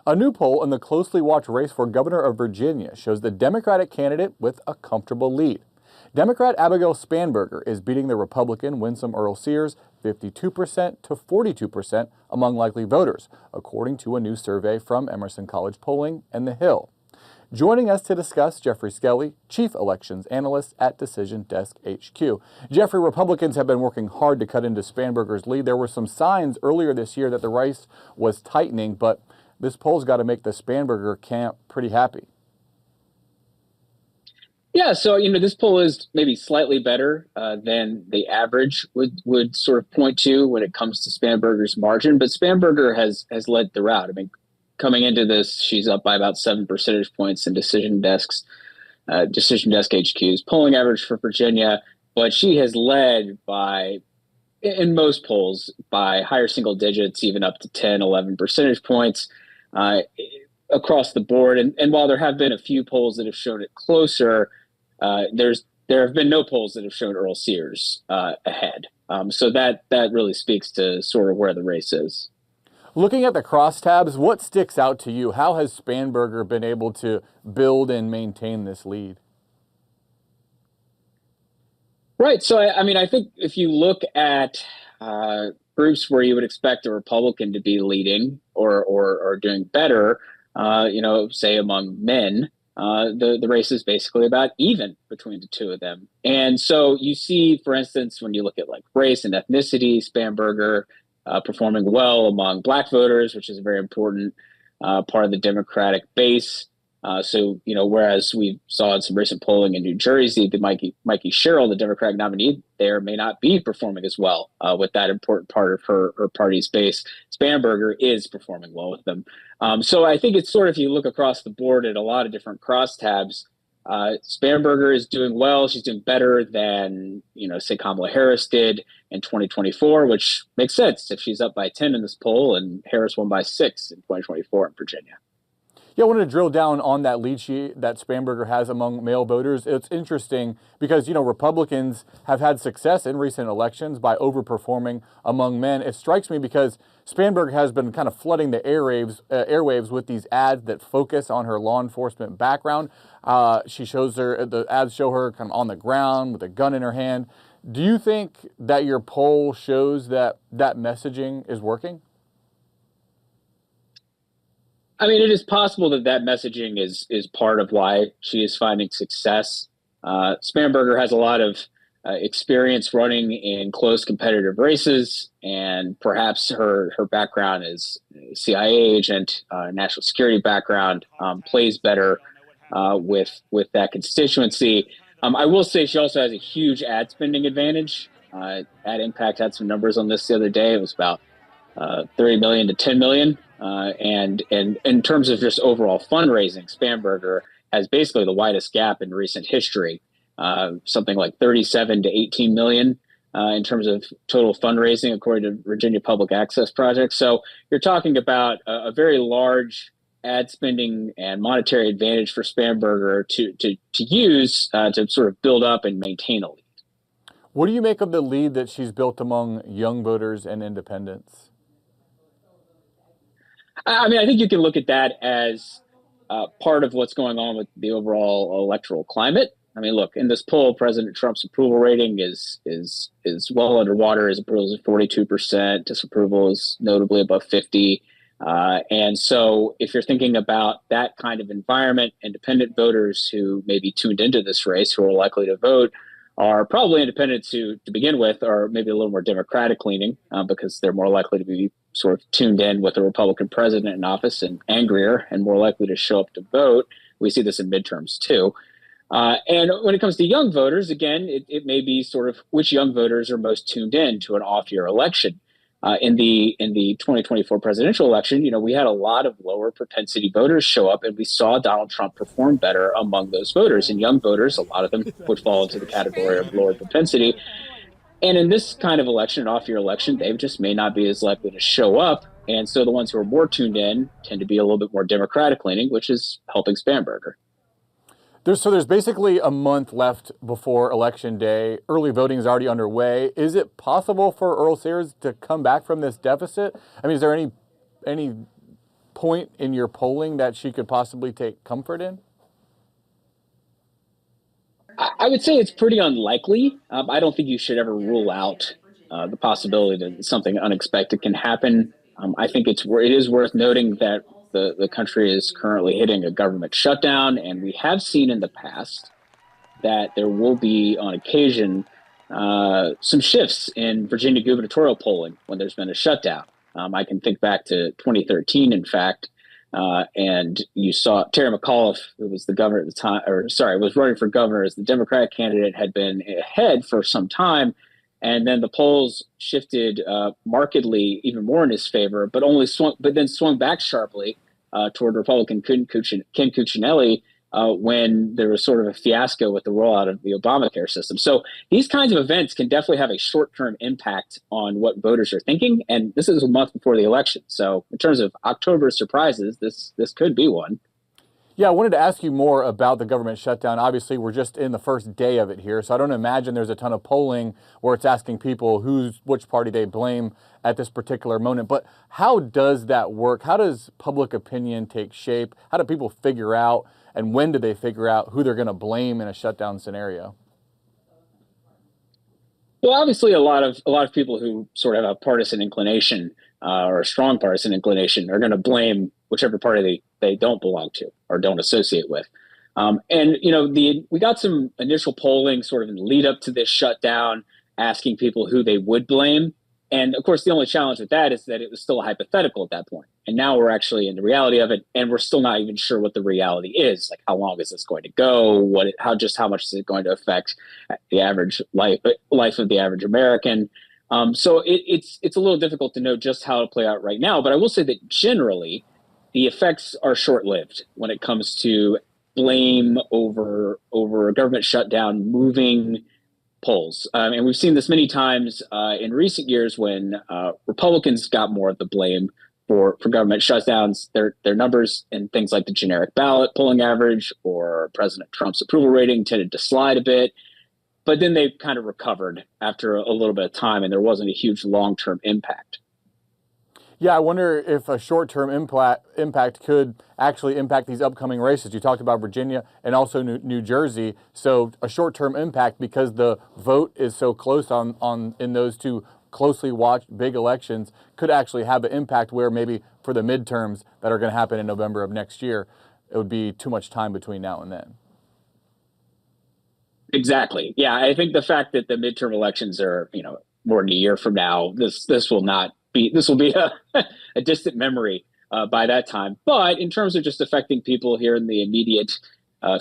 A new poll in the closely watched race for governor of Virginia shows the Democratic candidate with a comfortable lead. Democrat Abigail Spanberger is beating the Republican Winsome Earle-Sears 52% to 42% among likely voters, according to a new survey from Emerson College Polling and The Hill. Joining us to discuss, Geoffrey Skelley, Chief Elections Analyst at Decision Desk HQ. Geoffrey, Republicans have been working hard to cut into Spanberger's lead. There were some signs earlier this year that the race was tightening, but this poll's got to make the Spanberger camp pretty happy. Yeah, so this poll is maybe slightly better than the average would sort of point to when it comes to Spanberger's margin, but Spanberger has led throughout. I mean, coming into this, she's up by about 7 percentage points in Decision Desk HQ's polling average for Virginia, but she has led by, in most polls, by higher single digits, even up to 10, 11 percentage points across the board. And while there have been a few polls that have shown it closer, there have been no polls that have shown Earle-Sears ahead. So that really speaks to sort of where the race is. Looking at the crosstabs, what sticks out to you? How has Spanberger been able to build and maintain this lead? Right. So, I think if you look at groups where you would expect a Republican to be leading or doing better, say among men, the race is basically about even between the two of them. And so you see, for instance, when you look at like race and ethnicity, Spanberger performing well among Black voters, which is a very important part of the Democratic base. Whereas we saw in some recent polling in New Jersey that Mikey Sherrill, the Democratic nominee there, may not be performing as well with that important part of her party's base. Spanberger is performing well with them. So I think it's sort of, if you look across the board at a lot of different crosstabs, Spanberger is doing well. She's doing better than, say Kamala Harris did in 2024, which makes sense if she's up by 10 in this poll and Harris won by 6 in 2024 in Virginia. Yeah, I wanted to drill down on that lead sheet that Spanberger has among male voters. It's interesting because, Republicans have had success in recent elections by overperforming among men. It strikes me because Spanberger has been kind of flooding the airwaves with these ads that focus on her law enforcement background. The ads show her kind of on the ground with a gun in her hand. Do you think that your poll shows that messaging is working? I mean, it is possible that messaging is part of why she is finding success. Spanberger has a lot of experience running in close competitive races, and perhaps her background as a CIA agent, national security background, plays better with that constituency. I will say she also has a huge ad spending advantage. Ad Impact had some numbers on this the other day. It was about 30 million to 10 million. And in terms of just overall fundraising, Spanberger has basically the widest gap in recent history, something like 37 to 18 million in terms of total fundraising, according to Virginia Public Access Project. So you're talking about a very large ad spending and monetary advantage for Spanberger to use to sort of build up and maintain a lead. What do you make of the lead that she's built among young voters and independents? I mean, I think you can look at that as part of what's going on with the overall electoral climate. I mean, look, in this poll, President Trump's approval rating is well underwater. His approval is 42%. Disapproval is notably above 50%. And so if you're thinking about that kind of environment, independent voters who may be tuned into this race, who are likely to vote, are probably independents who, to begin with, are maybe a little more Democratic leaning because they're more likely to be sort of tuned in with a Republican president in office and angrier and more likely to show up to vote. We see this in midterms too. And when it comes to young voters, again, it may be sort of which young voters are most tuned in to an off-year election. In the 2024 presidential election, we had a lot of lower propensity voters show up, and we saw Donald Trump perform better among those voters. And young voters, a lot of them would fall into the category of lower propensity. And in this kind of election, an off-year election, they just may not be as likely to show up. And so the ones who are more tuned in tend to be a little bit more Democratic leaning, which is helping Spanberger. There's basically a month left before Election Day. Early voting is already underway. Is it possible for Earle-Sears to come back from this deficit? I mean, is there any point in your polling that she could possibly take comfort in? I would say it's pretty unlikely. I don't think you should ever rule out the possibility that something unexpected can happen. I think it is worth noting that the country is currently hitting a government shutdown, and we have seen in the past that there will be, on occasion, some shifts in Virginia gubernatorial polling when there's been a shutdown. I can think back to 2013, in fact, and you saw Terry McAuliffe, who was the governor at the time, was running for governor as the Democratic candidate, had been ahead for some time. And then the polls shifted markedly, even more in his favor, but then swung back sharply toward Republican Ken Cuccinelli when there was sort of a fiasco with the rollout of the Obamacare system. So these kinds of events can definitely have a short-term impact on what voters are thinking. And this is a month before the election. So in terms of October surprises, this could be one. Yeah, I wanted to ask you more about the government shutdown. Obviously, we're just in the first day of it here, so I don't imagine there's a ton of polling where it's asking people which party they blame at this particular moment. But how does that work? How does public opinion take shape? How do people figure out, and when do they figure out who they're going to blame in a shutdown scenario? Well, obviously, a lot of people who sort of have a partisan inclination or a strong partisan inclination are going to blame whichever party they don't belong to or don't associate with. And we got some initial polling sort of in the lead up to this shutdown, asking people who they would blame. And of course, the only challenge with that is that it was still a hypothetical at that point. And now we're actually in the reality of it, and we're still not even sure what the reality is. Like, how long is this going to go? How much is it going to affect the average life of the average American? So it's a little difficult to know just how to play out right now. But I will say that generally, the effects are short-lived when it comes to blame over a government shutdown moving polls. And we've seen this many times in recent years when Republicans got more of the blame for government shutdowns. Their numbers in things like the generic ballot polling average or President Trump's approval rating tended to slide a bit. But then they kind of recovered after a little bit of time, and there wasn't a huge long-term impact. Yeah, I wonder if a short-term impact could actually impact these upcoming races. You talked about Virginia and also New Jersey. So a short-term impact because the vote is so close in those two closely watched big elections could actually have an impact where maybe for the midterms that are going to happen in November of next year, it would be too much time between now and then. Exactly. Yeah, I think the fact that the midterm elections are, more than a year from now, this will be a distant memory by that time. But in terms of just affecting people here in the immediate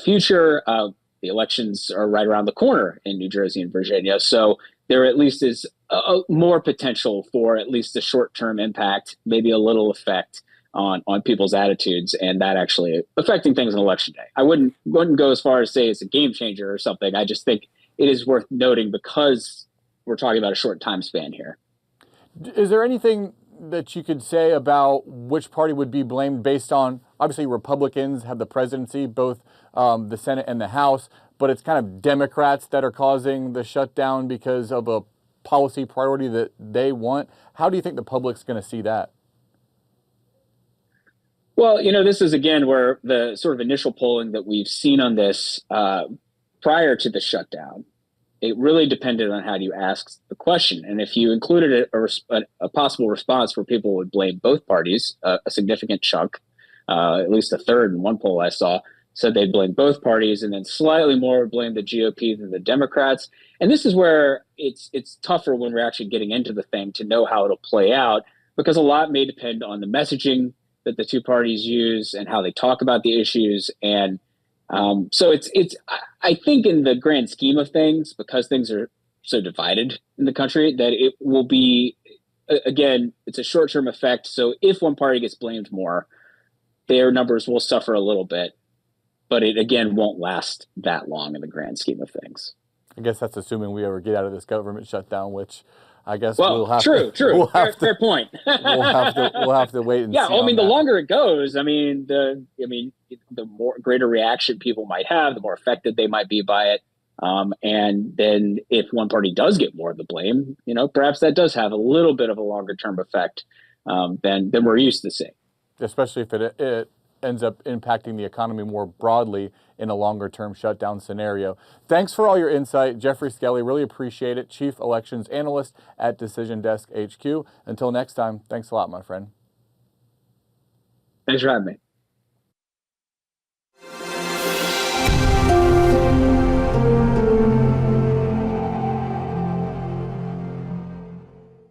future, the elections are right around the corner in New Jersey and Virginia. So there at least is more potential for at least a short-term impact, maybe a little effect on people's attitudes, and that actually affecting things on election day. I wouldn't go as far as say it's a game changer or something. I just think it is worth noting because we're talking about a short time span here. Is there anything that you could say about which party would be blamed based on, obviously Republicans have the presidency, both the Senate and the House, but it's kind of Democrats that are causing the shutdown because of a policy priority that they want. How do you think the public's going to see that? Well, this is, again, where the sort of initial polling that we've seen on this prior to the shutdown, it really depended on how you asked the question. And if you included a possible response where people would blame both parties, a significant chunk, at least a third in one poll I saw, said they'd blame both parties, and then slightly more would blame the GOP than the Democrats. And this is where it's tougher when we're actually getting into the thing to know how it'll play out, because a lot may depend on the messaging that the two parties use and how they talk about the issues. And so I think in the grand scheme of things, because things are so divided in the country, that it will be, again, it's a short-term effect. So if one party gets blamed more, their numbers will suffer a little bit, but it, again, won't last that long in the grand scheme of things. I guess that's assuming we ever get out of this government shutdown, which I guess we'll have to. True. Fair point. we'll have to wait and see. Yeah, I mean, the longer it goes, the more greater reaction people might have, the more affected they might be by it. And then if one party does get more of the blame, perhaps that does have a little bit of a longer term effect than we're used to seeing. especially if it ends up impacting the economy more broadly in a longer-term shutdown scenario. Thanks for all your insight, Geoffrey Skelley. Really appreciate it. Chief Elections Analyst at Decision Desk HQ. Until next time, thanks a lot, my friend. Thanks for having me.